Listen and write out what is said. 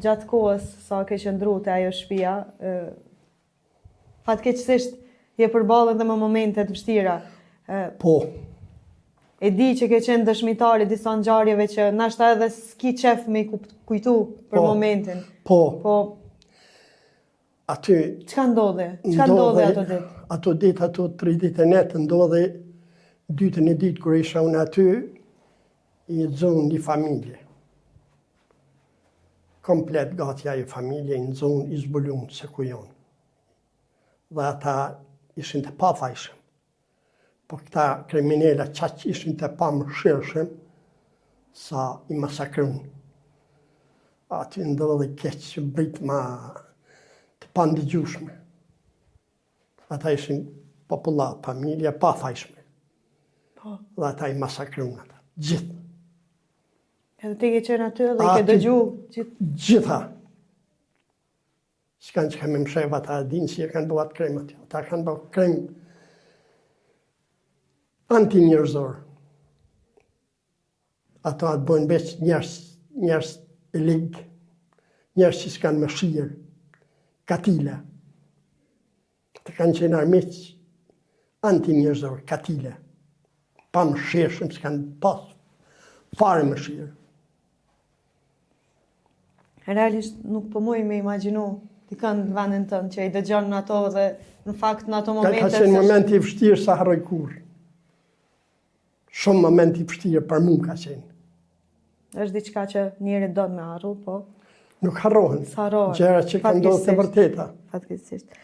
gjatë kohës sa ke qëndru te ajo shtëpia, fatkeqësisht je përballur edhe me momente të vështira. Po, E di që ke qenë dëshmitari disa ngjarjeve që nashta edhe s'ki qef me i kujtu për momentin. po, Po, aty çka ndodhi? Çka ndodhi ato ditë? Ato ditë, ato 3 ditë e netë ndodhi dytën e ditë kur isha unë aty, i zonë një familje. Komplet gati ajo familje në zonë i zbuluar se ku janë. Dhe ata ishin të pafajshëm. Po këta kriminella qaq ishin të pamëshirshëm sa i masakrun. Aty ndodhi keq që brit ma të pandëgjushme. Ata ishin popullat, familje pafajshme. Po. Dhe ata i masakrun ata, gjithë. Edhe ti ke qenë aty dhe i ke dëgju gjithë. Gjitha. S'kan që kam mshef ata dinë si e kanë bëhat krem aty. Ata kanë bëhat krem anti-njerëzor. Ato atë bëjnë veç njerëz e ligë, njerëz që s'kanë mëshirë, katile. Të kanë qenë armiq anti-njerëzor, katile. Pa mëshirshëm, s'kanë pas fare mëshirë. Realisht nuk po muj me imagjinu dikën në vendin tënë që i dëgjon në ato dhe në fakt në ato momente. Ka qenë momenti i vështirë sa harroj kurrë. Shumë momenti i vështirë për mua ka qenë. Është diçka që njeri do me harru, po Nuk harrohen. s'harrohet. Gjëra që kanë ndodhur të vërteta. Fatkeqësisht.